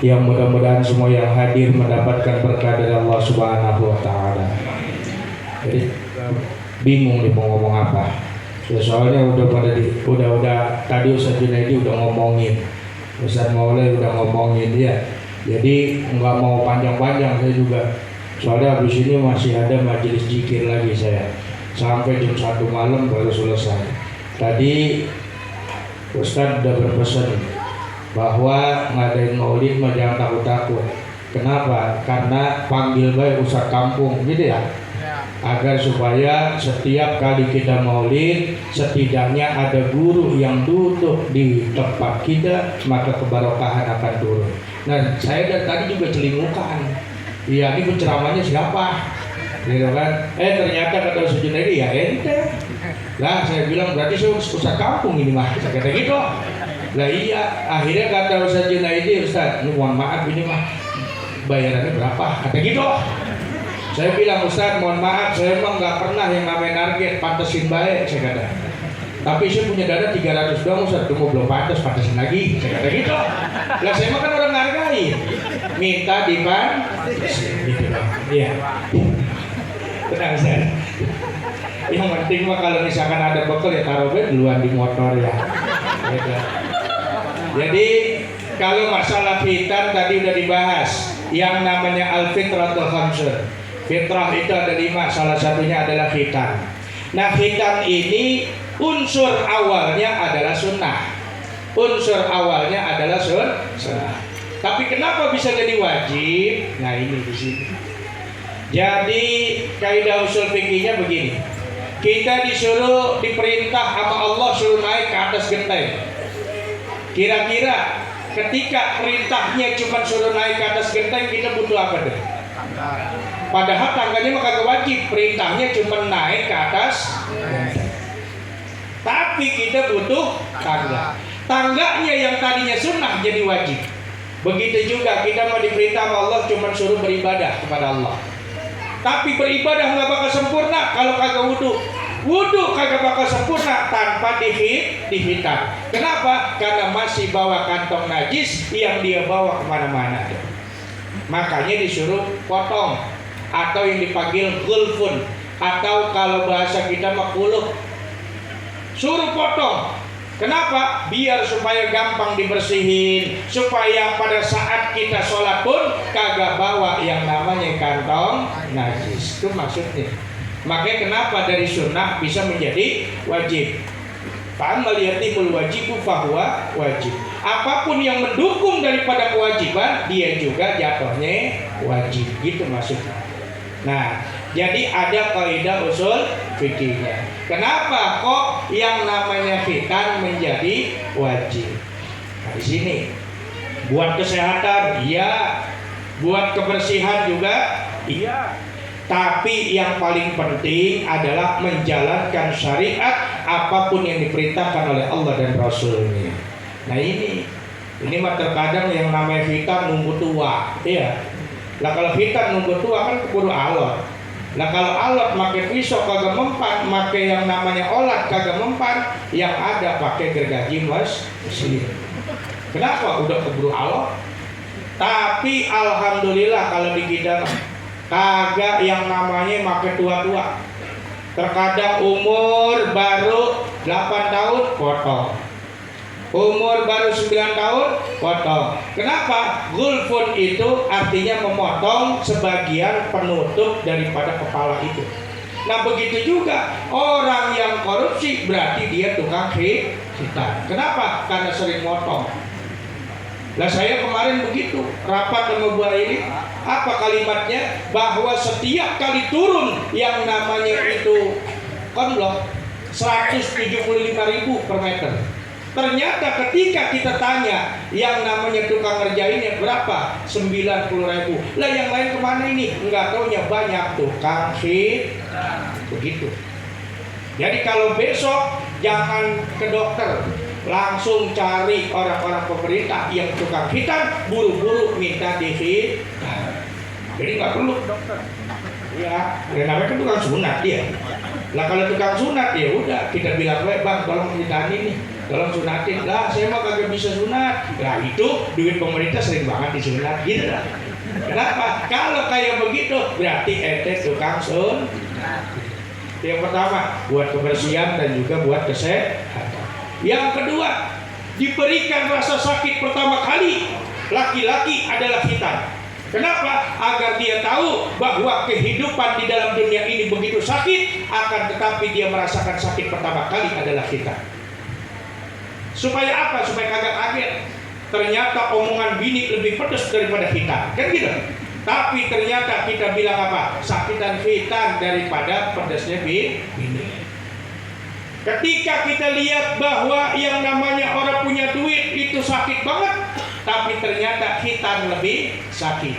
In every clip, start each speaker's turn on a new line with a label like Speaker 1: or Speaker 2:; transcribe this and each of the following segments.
Speaker 1: yang mudah-mudahan semua yang hadir mendapatkan berkah dari Allah Subhanahu wa taala. Jadi bingung nih mau ngomong apa. Ya, soalnya udah tadi Ustaz Junaidi udah ngomongin, Ustaz Maulay udah ngomongin ya. Jadi nggak mau panjang-panjang saya juga. Soalnya habis ini masih ada majelis zikir lagi saya. Sampai jam 1 malam baru selesai. Tadi Ustaz udah berpesan bahwa ngadain maulid mah jangan takut-takut. Kenapa? Karena panggil baik Ustaz kampung gitu ya. Agar supaya setiap kali kita maulid setidaknya ada guru yang duduk di tempat kita, maka kebarokahan akan turun. Nah, saya dari tadi juga celingukan. Iya, ini penceramahnya siapa? Gitu kan? Ternyata kata Ustaz Junaidi ya ente. Lah saya bilang berarti saya Ustaz kampung ini mah. Saya kata gitu. Lah iya, akhirnya kata Ustaz Junaidi, Ustaz, ini mohon maaf ini mah bayarannya berapa? Kata gitu. Saya bilang, Ustaz mohon maaf, saya emang nggak pernah yang namanya target, pantesin baik, saya kata. Tapi saya punya dana 300 doang Ustaz, tunggu belum pantesin lagi, saya kata gitu. Lah saya mah kan orang ngargai, minta gitu. Iya. Tenang Ustaz. Yang penting mah kalau misalkan ada bekal ya taruh duluan di motor ya. Gitu. Jadi kalau masalah fitan tadi udah dibahas, yang namanya al-fitratul khamsun. Fitrah itu ada 5, salah satunya adalah khitan. Nah, khitan ini unsur awalnya adalah sunnah. Unsur awalnya adalah sunnah. Tapi kenapa bisa jadi wajib? Nah, ini di sini. Jadi kaidah usul fikihnya begini. Kita diperintah sama Allah suruh naik ke atas genteng. Kira-kira ketika perintahnya cuma suruh naik ke atas genteng, kita butuh apa deh? Padahal tangganya mah kagak wajib, perintahnya cuma naik ke atas. Tapi kita butuh tangga. Tangganya yang tadinya sunnah jadi wajib. Begitu juga kita mau diperintah sama Allah cuma suruh beribadah kepada Allah. Tapi beribadah nggak bakal sempurna kalau kagak wudu. Wudu kagak bakal sempurna tanpa dihitan. Kenapa? Karena masih bawa kantong najis yang dia bawa kemana-mana. Makanya disuruh potong, atau yang dipanggil gulfun, atau kalau bahasa kita makuluh, suruh potong. Kenapa? Biar supaya gampang dibersihin, supaya pada saat kita sholat pun kagak bawa yang namanya kantong najis. Itu maksudnya. Makanya kenapa dari sunnah bisa menjadi wajib. Fa'amal yatimul wajibu fahuwa wajib. Apapun yang mendukung daripada kewajiban, dia juga jatuhnya wajib. Gitu maksudnya. Nah, jadi ada kaidah usul fikihnya. Kenapa kok yang namanya khitan menjadi wajib? Nah, di sini buat kesehatan, iya. Buat kebersihan juga, iya. Tapi yang paling penting adalah menjalankan syariat apapun yang diperintahkan oleh Allah dan Rasulnya. Nah ini mah terkadang yang namanya khitan nunggu tua, iya. Lah kalau khitan nunggu tua kan keburu alot. Lah kalau alot pakai pisau kagak mempan, pakai yang namanya olat kagak mempan, yang ada pakai gergaji mesin. Kenapa? Udah keburu alot. Tapi alhamdulillah kalau di kita kagak yang namanya pakai tua-tua. Terkadang umur baru 8 tahun potong, umur baru 9 tahun potong. Kenapa? Gulfun itu artinya memotong sebagian penutup daripada kepala itu. Nah begitu juga orang yang korupsi berarti dia tukang khitan. Kenapa? Karena sering motong. Lah saya kemarin begitu rapat sama Bu ini, apa kalimatnya? Bahwa setiap kali turun yang namanya itu konblok 175.000 per meter. Ternyata ketika kita tanya yang namanya tukang ngerjainnya berapa? 90.000. Lah yang lain kemana ini? Enggak taunya banyak tukang khitan. Begitu. Jadi kalau besok jangan ke dokter, langsung cari orang-orang pemerintah yang tukang khitan, buru-buru minta dikhitan. Jadi nggak perlu dokter. Ya namanya kan tukang sunat dia. Lah kalau tukang sunat ya udah kita bilang, bang tolong ditani nih, tolong sunatin. Lah saya mah kagak bisa sunat. Lah itu duit pemerintah sering banget disunat gitu lah. Kenapa? Kalau kayak begitu berarti ente tukang sunat. Yang pertama buat kebersihan dan juga buat kesehatan. Yang kedua, diberikan rasa sakit pertama kali laki-laki adalah khitan. Kenapa? Agar dia tahu bahwa kehidupan di dalam dunia ini begitu sakit, akan tetapi dia merasakan sakit pertama kali adalah khitan. Supaya apa? Supaya kagak kaget. Ternyata omongan bini lebih pedas daripada khitan, kan gitu. Tapi ternyata kita bilang apa? Sakitan khitan daripada pedasnya bini. Ketika kita lihat bahwa yang namanya orang punya duit itu sakit banget, tapi ternyata khitan lebih sakit.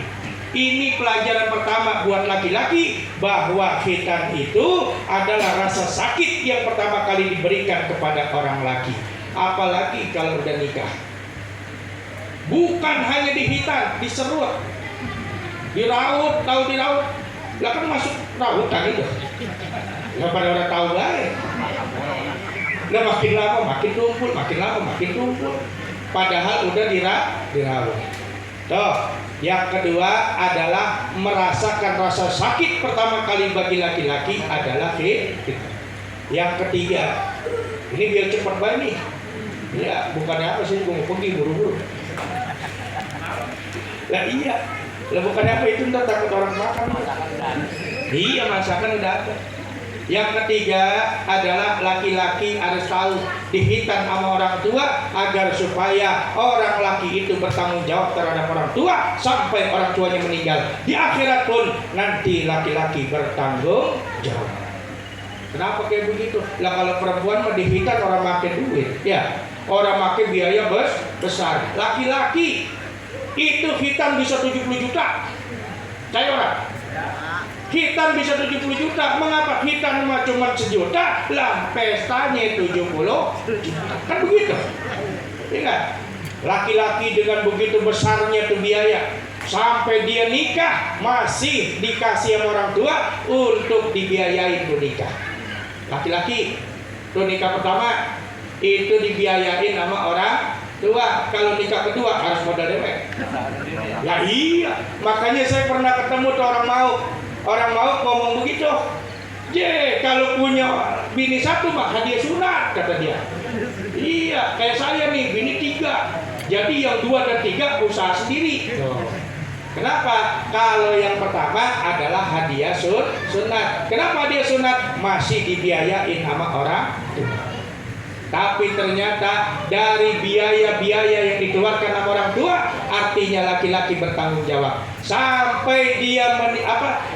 Speaker 1: Ini pelajaran pertama buat laki-laki, bahwa khitan itu adalah rasa sakit yang pertama kali diberikan kepada orang laki. Apalagi kalau udah nikah. Bukan hanya dihitan, diserut, diraut, tahu diraut. Lah kan masuk rautan itu. Nggak pada orang tahu lain. Nah makin lama makin tumpul, makin lama makin tumpul. Padahal udah diraut. Tuh, yang kedua adalah merasakan rasa sakit pertama kali bagi laki-laki adalah khitan. Yang ketiga, ini biar cepat banget nih. Ya, bukannya apa sih, gue mau pergi buru-buru. Lah iya, lah bukannya apa itu ntar takut orang makan. Iya, masakan udah ada. Yang ketiga adalah laki-laki harus tahu dihitan sama orang tua agar supaya orang laki itu bertanggung jawab terhadap orang tua sampai orang tuanya meninggal. Di akhirat pun nanti laki-laki bertanggung jawab. Kenapa kayak begitu? Lah kalau perempuan mah dihitan orang makin duit, ya orang makin biaya besar. Laki-laki itu hitam bisa 70 juta. Saya orang. Hitam bisa 70 juta. Mengapa hitam cuma 1 juta? Lah pestanya 70 juta. Kan begitu. Ingat, laki-laki dengan begitu besarnya tuh biaya, sampai dia nikah masih dikasih sama orang tua untuk dibiayain tuh nikah. Laki-laki tuh nikah pertama itu dibiayain sama orang tua. Kalau nikah kedua harus modal dewek. Ya iya, makanya saya pernah ketemu tuh orang mau ngomong begitu. Kalau punya bini 1 mah hadiah sunat, kata dia. Iya, kayak saya nih, bini 3. Jadi yang 2 dan 3 usaha sendiri. Kenapa? Kalau yang pertama adalah hadiah sunat. Kenapa hadiah sunat? Masih dibiayain sama orang tua. Tapi ternyata dari biaya-biaya yang dikeluarkan sama orang tua, artinya laki-laki bertanggung jawab. Sampai dia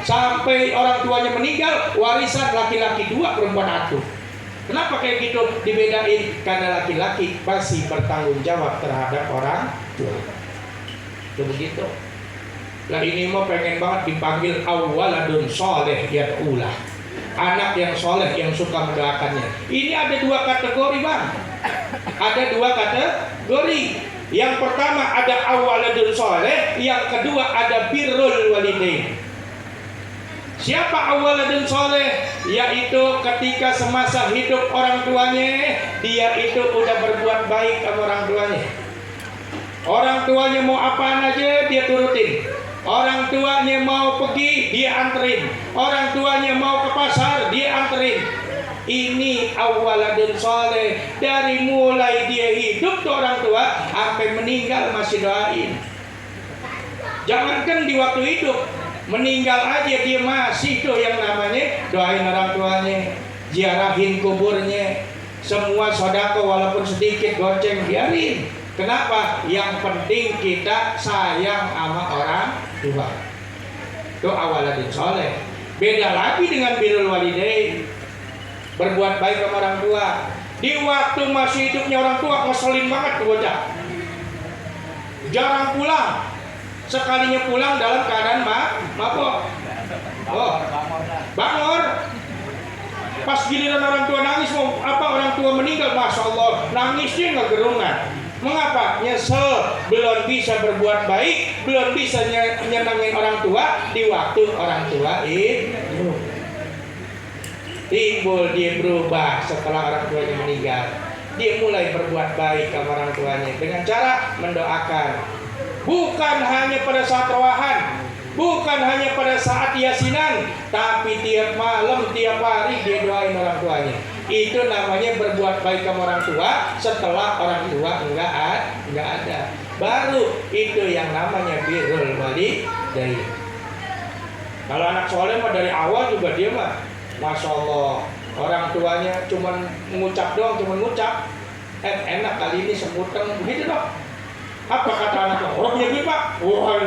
Speaker 1: sampai orang tuanya meninggal, warisan laki-laki 2, perempuan 1. Kenapa kayak gitu dibedain? Karena laki-laki pasti bertanggung jawab terhadap orang tua. Itu begitu. Lah ini mau pengen banget dipanggil awwaladun sholeh yad'ulah. Anak yang soleh yang suka mendoakannya. Ini ada 2 kategori, bang. Ada 2 kategori. Yang pertama ada awwaladun soleh, yang kedua ada birrul walidain. Siapa awwaladun soleh? Yaitu ketika semasa hidup orang tuanya, dia itu udah berbuat baik sama orang tuanya. Orang tuanya mau apaan aja dia turutin. Orang tuanya mau pergi, dia anterin. Orang tuanya mau ke pasar, dia anterin. Ini awwaladun soleh. Dari mulai dia hidup tuh orang tua sampai meninggal masih doain. Jangankan di waktu hidup, meninggal aja dia masih tuh yang namanya doain orang tuanya, ziarahin kuburnya. Semua sodako walaupun sedikit goceng biarin. Kenapa? Yang penting kita sayang sama orang tua. Itu awaladun soleh. Beda lagi dengan birrul walidain, berbuat baik sama orang tua. Di waktu masih hidupnya orang tua ngeselin banget tuh bocah. Jarang pulang. Sekalinya pulang dalam keadaan mabok. Bangor. Pas giliran orang tua nangis, orang tua meninggal, masya Allah, nangisnya ngegerungan. Mengapa? Nyesel, belum bisa berbuat baik, belum bisa nyenangin orang tua di waktu orang tua itu. timbul dia berubah setelah orang tuanya meninggal. Dia mulai berbuat baik ke orang tuanya dengan cara mendoakan. Bukan hanya pada saat tawahan, bukan hanya pada saat yasinan, tapi tiap malam, tiap hari dia doain orang tuanya. Itu namanya berbuat baik ke orang tua setelah orang tua enggak ada. Baru itu yang namanya birrul walidain. Kalau anak soleh mah dari awal juga dia mah, masya Allah, orang tuanya cuman mengucap doang, enak kali ini sebutan begitu dong. Apa kata anaknya? Orang punya duit pak? Wah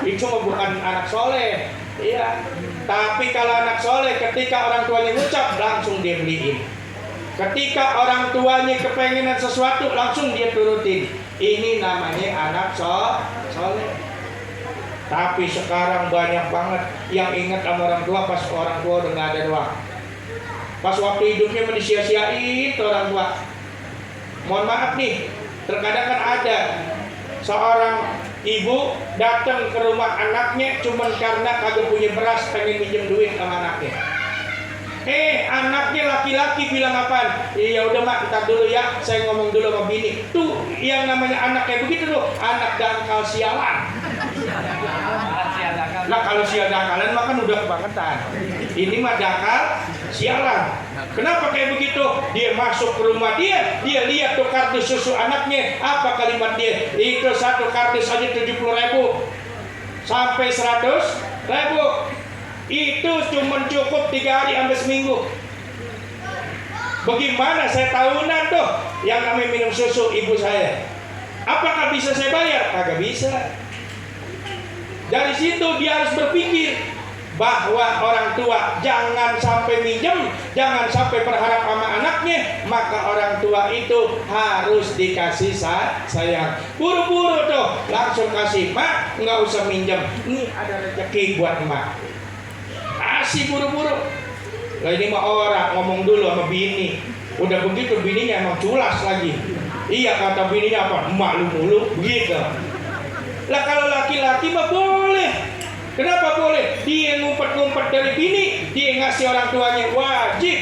Speaker 1: itu mah bukan anak soleh. Iya. Tapi kalau anak soleh, ketika orang tuanya ngucap, langsung dia beliin. Ketika orang tuanya kepengenan sesuatu, langsung dia turutin. Ini namanya anak soleh. Tapi sekarang banyak banget yang ingat sama orang tua pas orang tua udah nggak ada doang. Pas waktu hidupnya disia-siain orang tua. Mohon maaf nih, terkadang kan ada seorang ibu datang ke rumah anaknya cuman karena kagak punya beras, pengen minjem duit sama anaknya. Anaknya laki-laki bilang apaan? Ya udah mak, ntar dulu ya, saya ngomong dulu sama bini. Tuh yang namanya anak kayak begitu tuh, anak dangkal sialan. Nah kalau sial dangkalan mah kan udah kebangetan. Ini mah dangkal sialan. Kenapa kayak begitu? Dia masuk ke rumah dia lihat tuh kardus susu anaknya. Apa kalimat dia? Itu satu kardus aja 70.000 sampai 100.000. Itu cuma cukup 3 hari sampai seminggu. Bagaimana saya tahunan tuh yang namanya minum susu ibu saya? Apakah bisa saya bayar? Kagak bisa. Dari situ dia harus berpikir bahwa orang tua jangan sampai minjem, jangan sampai berharap sama anaknya, maka orang tua itu harus dikasih sayang. Buru-buru tuh langsung kasih, mak nggak usah minjem, ini ada rezeki buat mak. Kasih buru-buru. Lah ini mah orang ngomong dulu sama bini. Udah begitu bininya emang culas lagi. Iya kata bininya apa? Emak lu mulu begitu. Lah kalau laki-laki mah boleh. Kenapa boleh? Dia ngumpet-ngumpet dari bini, dia ngasih orang tuanya wajib.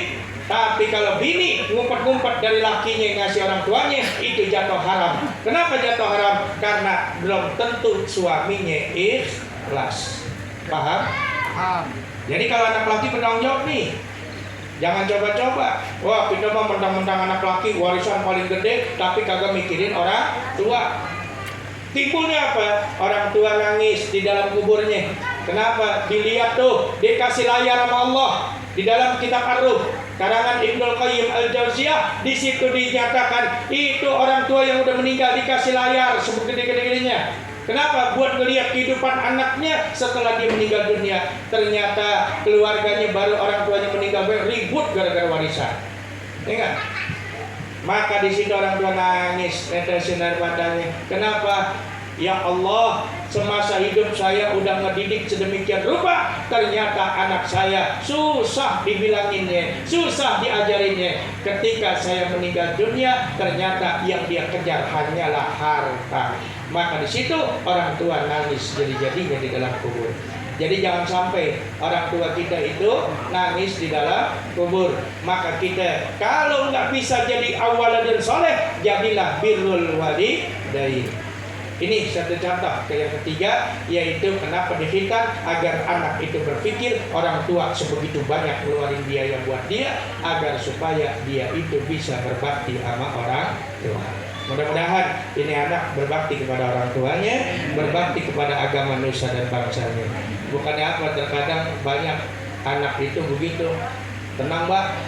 Speaker 1: Tapi kalau bini ngumpet-ngumpet dari lakinya ngasih orang tuanya, itu jatuh haram. Kenapa jatuh haram? Karena belum tentu suaminya ikhlas. Paham? Jadi kalau anak laki bertanggung jawab nih, jangan coba-coba. Wah kita mah mentang-mentang anak laki warisan paling gede, tapi kagak mikirin orang tua. Timbulnya apa? Orang tua nangis di dalam kuburnya. Kenapa? Dilihat tuh, dikasih layar sama Allah di dalam kitab Ar-Ruh karangan Ibnul Qayyim Al-Jauziyah. Di situ dinyatakan itu orang tua yang udah meninggal dikasih layar segede-gedenya. Kenapa? Buat ngelihat kehidupan anaknya setelah dia meninggal dunia. Ternyata keluarganya baru orang tuanya meninggal ribut gara-gara warisan. Ya enggak? Maka di situ orang tua nangis, netesin air matanya. Kenapa? Ya Allah, semasa hidup saya udah ngedidik sedemikian rupa, ternyata anak saya susah dibilanginnya, susah diajarinnya. Ketika saya meninggal dunia, ternyata yang dia kejar hanyalah harta. Maka di situ orang tua nangis jadi-jadinya di dalam kubur. Jadi jangan sampai orang tua kita itu nangis di dalam kubur. Maka kita kalau nggak bisa jadi awaladun soleh, jadilah birrul walidain. Ini satu contoh. Yang ketiga yaitu kenapa dihitan agar anak itu berpikir orang tua sebegitu banyak keluarin biaya buat dia agar supaya dia itu bisa berbakti sama orang tua. Mudah-mudahan ini anak berbakti kepada orang tuanya, berbakti kepada agama nusa dan bangsanya. Bukannya apa, terkadang banyak anak itu begitu. Tenang mbak,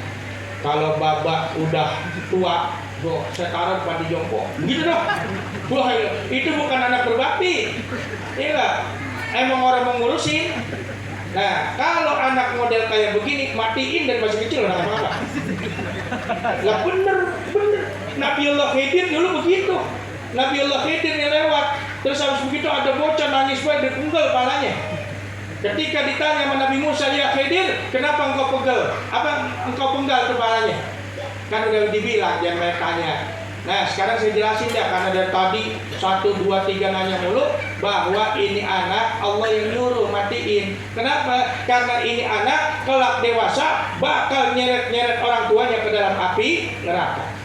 Speaker 1: kalau babak udah tua, saya taruh pada jongkok, gitu dong. Wah, itu bukan anak berbakti. Iya, emang orang mau ngurusin. Nah, kalau anak model kayak begini, matiin dan masih kecil orang apa-apa. Lah bener. Nabiullah Khidir dulu begitu. Nabiullah Khidir yang lewat, terus habis begitu ada bocah nangis banget dan penggal palanya. Ketika ditanya sama Nabi Musa, ya Khidir, kenapa engkau pegel? Apa engkau penggal kepalanya? Kan udah dibilang, jangan tanya. Nah sekarang saya jelasin ya, karena dari tadi 1, 2, 3 nanya mulu, bahwa ini anak Allah yang nyuruh matiin. Kenapa? Karena ini anak kelak dewasa bakal nyeret-nyeret orang tuanya ke dalam api neraka.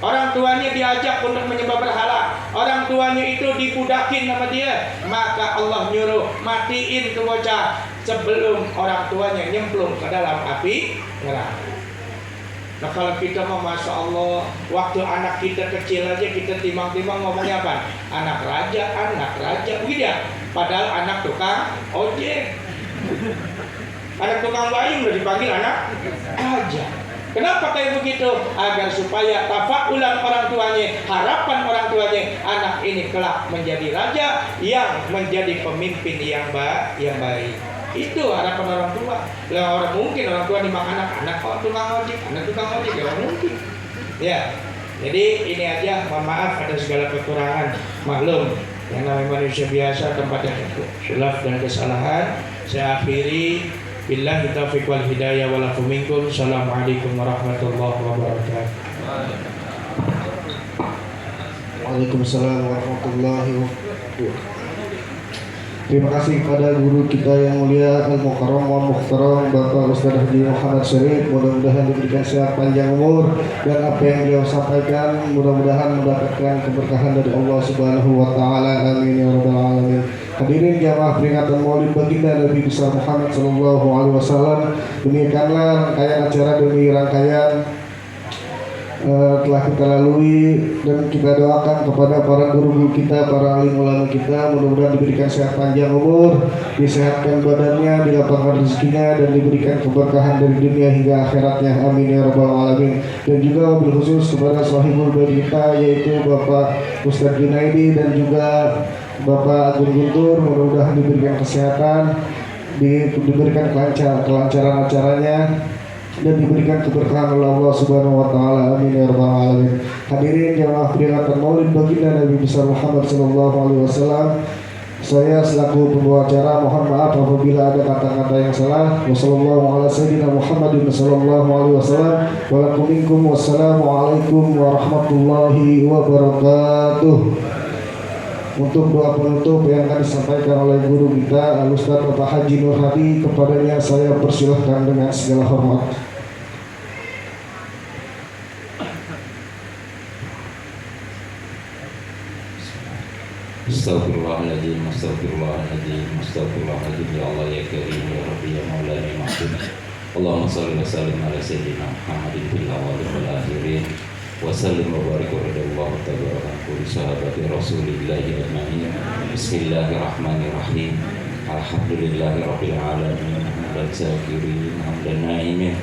Speaker 1: Orang tuanya diajak untuk menyembah berhala, orang tuanya itu dibudakin sama dia, maka Allah nyuruh matiin tuh bocah sebelum orang tuanya nyemplung ke dalam api neraka. Nah kalau kita mau, Masya Allah, waktu anak kita kecil aja kita timbang-timbang ngomongnya apa? Anak raja, begitu ya? Padahal anak tukang ojek, anak tukang bayam udah dipanggil anak raja. Kenapa kayak begitu? Agar supaya tafaulan orang tuanya, harapan orang tuanya, anak ini kelak menjadi raja yang menjadi pemimpin yang baik. Itu harapan orang tua. Lah orang mungkin orang tua dimakan anak tukang ojek ya orang mungkin. Ya. Jadi ini aja, mohon maaf ada segala kekurangan, maklum. Yang namanya manusia biasa, tempatnya khilaf dan kesalahan. Saya akhiri, billahi taufiq wal hidayah walakum minkum. Assalamualaikum warahmatullahi wabarakatuh.
Speaker 2: Waalaikumsalam warahmatullahi wabarakatuh. Terima kasih kepada guru kita yang mulia Al-Mukarram wa Muhtaram Bapak Ustaz Haji Muhammad Syarif. Mudah-mudahan diberikan sehat panjang umur, dan apa yang beliau sampaikan mudah-mudahan mendapatkan keberkahan dari Allah Subhanahu wa taala. Amin ya rabbal alamin. Hadirin jamaah peringatan Maulid Baginda Nabi besar Muhammad sallallahu alaihi wasallam, demikianlah rangkaian acara demi rangkaian telah kita lalui, dan kita doakan kepada para guru kita, para alim ulama kita, mudah-mudahan diberikan sehat panjang umur, disehatkan badannya, dilapangkan rezekinya, dan diberikan keberkahan dari dunia hingga akhiratnya. Amin ya rabbal alamin. Dan juga wabil khusus kepada sahibul bait kita, yaitu Bapak Ustadz Junaidi dan juga Bapak Agung Guntur, mudah-mudahan diberikan kesehatan, diberikan kelancaran acaranya, dan diberikan keberkahan oleh Allah Subhanahu wa taala. Amin ya rabbal alamin. Hadirin jamaah peringatan Maulid Baginda Nabi besar Muhammad sallallahu alaihi wasallam, saya selaku pembawa acara mohon maaf apabila ada kata-kata yang salah. Wassallallahu ala sayyidina Muhammadin sallallahu alaihi wasallam. Walakum minkum. Wassalamualaikum warahmatullahi wabarakatuh. Untuk doa penutup yang akan disampaikan oleh guru kita Al-Ustaz Bapak Haji Nur Hadi, kepadanya saya persilahkan dengan segala hormat.
Speaker 3: Astagfirullahaladzim, astagfirullahaladzim, astagfirullahaladzim. Ya Allah ya Karim ya Rabbi ya Maulana ya Mahmud. Allahumma salli wa sallim ala sayyidina Muhammadin fil awwalin wal akhirin. Wa sallim wa barik wa radallahu tabaraka kulli sahabati Rasulillahi ajma'in. Bismillahirrahmanirrahim. Alhamdulillahi rabbil alamin. Hamdan syakirin, hamdan na'imin,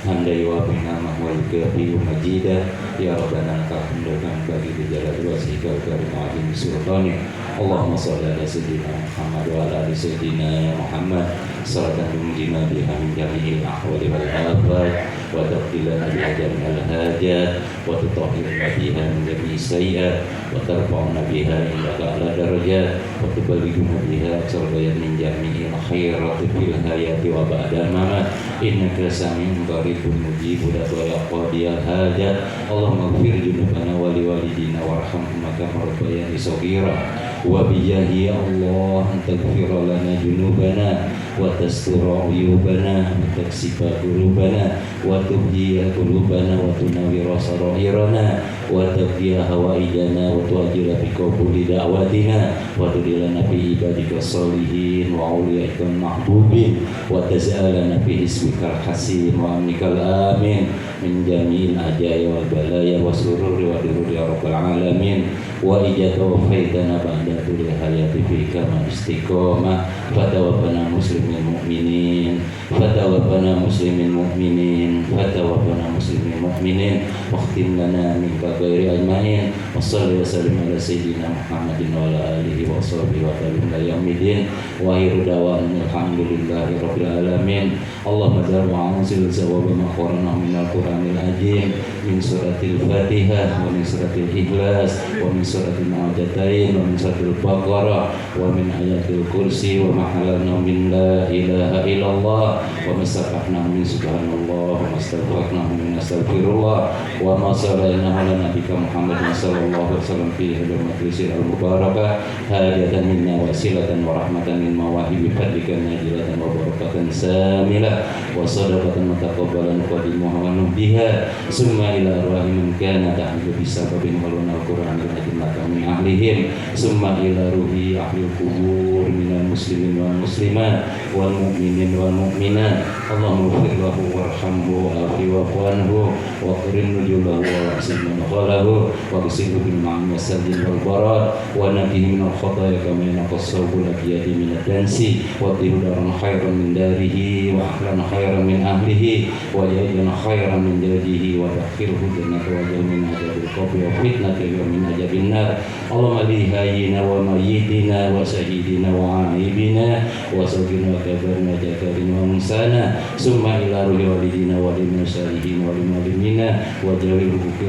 Speaker 3: hamdan yuwafi ni'amah wal kafi majidah. Ya Rabbana lakal hamdu kama bagi jalal wajhika karim azim sultanik. Allahumma shalli ala sayyidina Muhammad wa ala ali sayyidina Muhammad salatan tunjina biha min jami'il ahwali wal afat wa taqdilana biha jami'al hajat wa tutahhirna biha min jami'i sayyi'at wa tarfa'una biha indaka ala darajat wa tuballighuna biha aqsal min jami'il khairati fil hayati wa ba'da mamat innaka sami'un qaribun mujibud da'wa qadiyal hajat. Allahumma ighfir junubana wa liwalidina warhamhuma kama rabbayani shaghira wa bijahi ya Allah taghfir lana junubana wa tastura uyubana wa taksifa qulubana wa tuhjiya qulubana wa tunawwira sarairana wa taqdiya hawaijana wa tuajila bi qabuli da'watina wa tudilana fi ibadika sholihin wa awliyaika mahbubin wa taz'alana fi ismikal hasin wa amnikal amin min jami'il ajaya wal balaya wa sururi wa dururi ya rabbal alamin. Wa ijata wa faidana ba'da tuli hayati fika ma istiqomah fatawabbana muslimin mu'minin fatawabbana muslimin mu'minin fatawabbana muslimin mu'minin waqtim lana min ghairi ajmain wa salli wa sallim ala sayyidina Muhammadin wa ala alihi wa sahbihi wa tabi'in ila yaumidin wa akhiru da'wana alhamdulillahi rabbil alamin. Allahumma dzal wa anzil zawaba ma qarana min al-Qur'anil azim min suratil Fatihah, wa min suratil Ikhlas, wa min suratil Mu'awwidhatain, wa min suratil Baqarah, wa min ayatil Kursi, wa ma halalna min la ilaha illallah, wa masafahna min subhanallah, wa mastaghfirna min astaghfirullah, wa ma sallayna ala nabiyina Muhammad sallallahu alaihi wasallam fi hadal majlisil al-mubarakah hadiyatan minna wasilatan wa rahmatan min mawahibi fadlika najilatan wa barakatan samilah wa sadaqatan mutaqabbalan qadimuha wa nubdiha summa ila arwahi man kana ta'budu bisababin waluna al-Qur'an al-ajimata min ahlihim summa ila ruhi ahli kubur minal muslimin wal muslimat wal mu'minin wal mu'minat Allahumma ighfir lahu warhamhu wa'afi wa'fu anhu wa qrim nujulahu wa wa'sim manqalahu wa qsilhu bil ma'am wasallim wal barat wa nabihi min al-khataya kama yanqas sawbul abiyadi min ad-dansi wa tihudaran khairan min darihi wa ahlan khairan min ahlihi wa jahilan khairan min jadihi wa dakhilhu jannata wa min ajabil qabri wa fitnati wa min ajabin nar Allahumma li hayyina wa mayyitina wa syahidina wa aibina wa sawgina wa kabarina jakarin wa musana summa ila ruhi walidina wa liman syarihin wa limalimina wa jawil hukuki